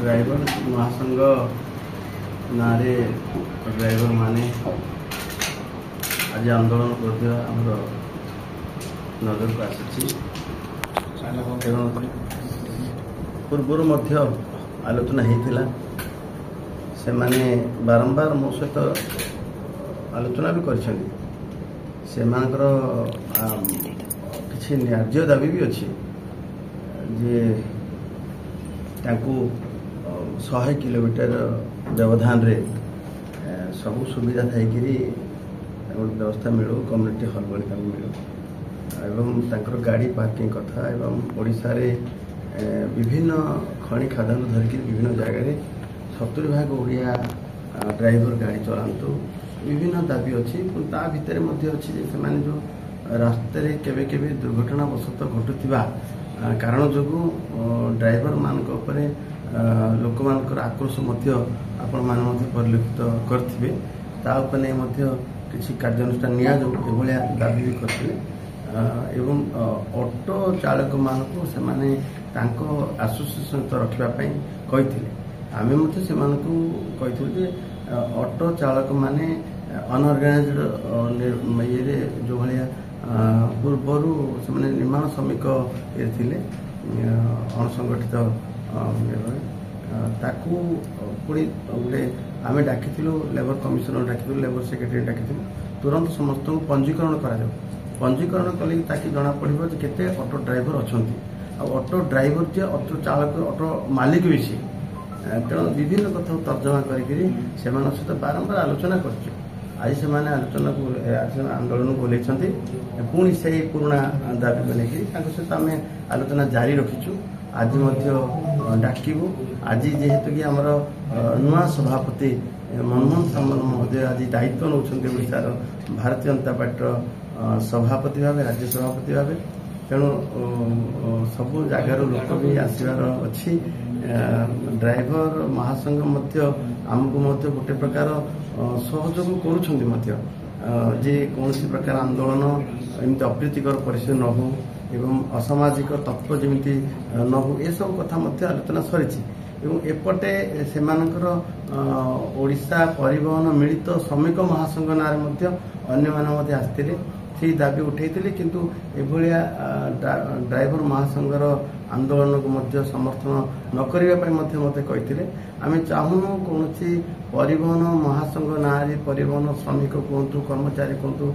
driver महासंघ ना driver माने आज आंदोलन कर नजर को आसी पूर्व आलोचना होता से माने बारंबार मो सहित आलोचना भी कर किसी न्याज्य दाबी भी अच्छी जे 100 किलोमीटर व्यवधान रे सब सुविधा थी व्यवस्था मिलू कम्युनिटी हॉल भाई मिलू एवं गाड़ी पार्किंग कथा एवं ओडिशा रे विभिन्न खनि खादान धरिकी विभिन्न जगह 70 भाग ओडिया ड्राइवर गाड़ी चलांतु विभिन्न दाबी अच्छी ता भितर अच्छी जो रास्ते केवे केवे दुर्घटना वशत घटुवा कारण जो ड्राइवर मान लोक मान आक्रोश आपण मान परिलक्षित करेंगे किसी कार्यानुष्ठान नि भाया दाबी भी करते एवं ऑटो चालक मान आसोसिएशन तो रखापी कही आम कही ऑटो चालक माने अनऑर्गेनाइज्ड ये जो भाया पूर्वर से निर्माण श्रमिक ये अणसंगठित ताकू पुणी गोटे आम डाकी लेबर कमिशनर डाकी लेबर सेक्रेटरी डाकी तुरंत समस्त को पंजीकरण पंजीकरण कले ताकि जना पड़ो केते ऑटो ड्राइवर अच्छा ऑटो ड्राइवर जे ऑटो चालक ऑटो मालिक भी सी तेणु विभिन्न कथा तर्जमा कर बारंबार आलोचना कर आज से आलोचना को आंदोलन को ओल्लैंती पुणी से पुराणा दाबी को लेकिन सहित आम आलोचना जारी रखीचु आज डाकू आज जेहेतु कि आमर नुआ सभापति मनमोहन सामल महोदय आज दायित्व नौकरी ओडिशार भारतीय जनता पार्टी सभापति भाव राज्य सभापति भाव तेणु सबू जगार लोक भी आसबार अच्छी ड्राइवर महासंघ आमको गोटे प्रकार सहयोग कर कौन प्रकार आंदोलन एमती अप्रीतिकर परिस्थिति न हो एवं असामाजिक तत्व जमी न हो ये सब कथा आलोचना सरी एपटे से ओडिशा परिवहन मिलित श्रमिक महासंघ नारे आसते से दाबी उठे किंतु एभलिया ड्राइवर महासंघर आंदोलन को समर्थन न करने मत कही आम चाहूनु कौन परिवहन महासंघ ना परिवहन श्रमिक कहतु कर्मचारी कहतु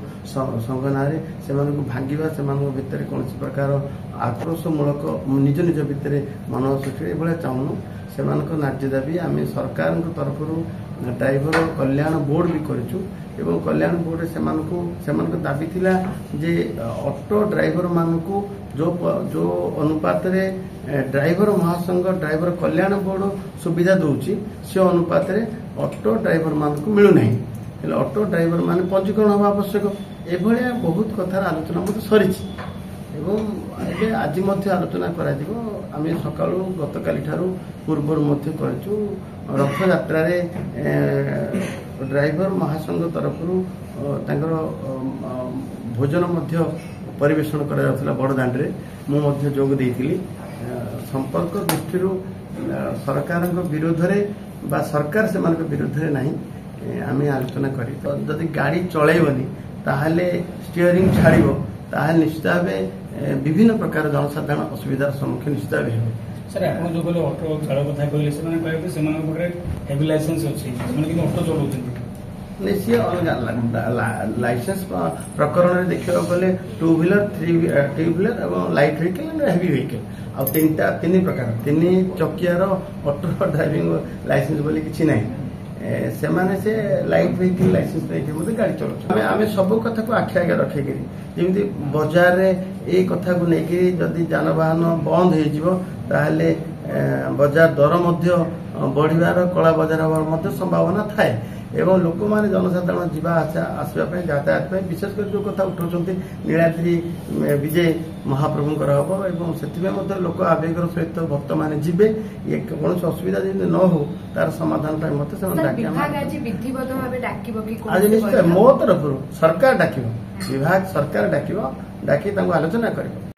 संघ ना से भांगा से भितर कौन प्रकार आक्रोशमूलक निज निज भितर मन सृष्टि ये चाहूनु से न्याज्य दाबी आम सरकार तरफ ड्राइवर कल्याण बोर्ड भी करूँ एवं कल्याण बोर्ड से दाबी थिला जे ऑटो ड्राइवर मानकू जो अनुपात रे ड्राइवर महासंघ ड्राइवर कल्याण बोर्ड सुविधा दूची से अनुपात रे ऑटो ड्राइवर मानकू मिलू नहीं ऑटो ड्राइवर मान पंजीकरण हवा आवश्यक एभलिया बहुत कथार आलोचना सरी आज आलोचना आम सका गतकाली पूर्व करूँ रथ यात्रा ड्राइवर महासंघ तरफ भोजन परिवेषण कर बड़दाण्डे मुझे जोग देती संपर्क दृष्टि सरकार विरोध में सरकार से विरोध में ना आम आलोचना करी गाड़ी चलैबनी ताहले स्टीयरिंग छाड़ निश्चित भाव विभिन्न प्रकार जनसाधारण असुविधार सम्मुखीन निश्चित भाव सर आप जो कहले ऑटो चालक कथा कहले से हेवी लाइसेंस अच्छी ऑटो चलाउछन नहीं सी लाइसेंस प्रकरण में देखा गले 2 व्हीलर 3 व्हीलर और लाइट व्हीकल हेवी व्हीकल आ तीन प्रकार 3 चकियार ऑटो ड्राइविंग लाइसेंस बोली किसी ना से लाइट व्हीकल लाइसेंस नहीं गाड़ी चलाऊ आम सब कथा को आखि आगे रखिक जमी बजार ये कथा को लेकिन जदि जानवाहन बंद हो बजार दर बढ़िबार कला बजार हमार संभावना थाए एवं लोक मैंने जनसाधारण जीवा आसवाई यातायात विशेष कर जो कथा उठाऊँ नीलाद्री विजय महाप्रभुंर हम से लोक आवेगर सहित भक्त मैंने जीवे ये कौन असुविधा जमी न हो तार समाधान आज निश्चय मो तरफ सरकार डाक विभाग सरकार डाक डाकी आलोचना कर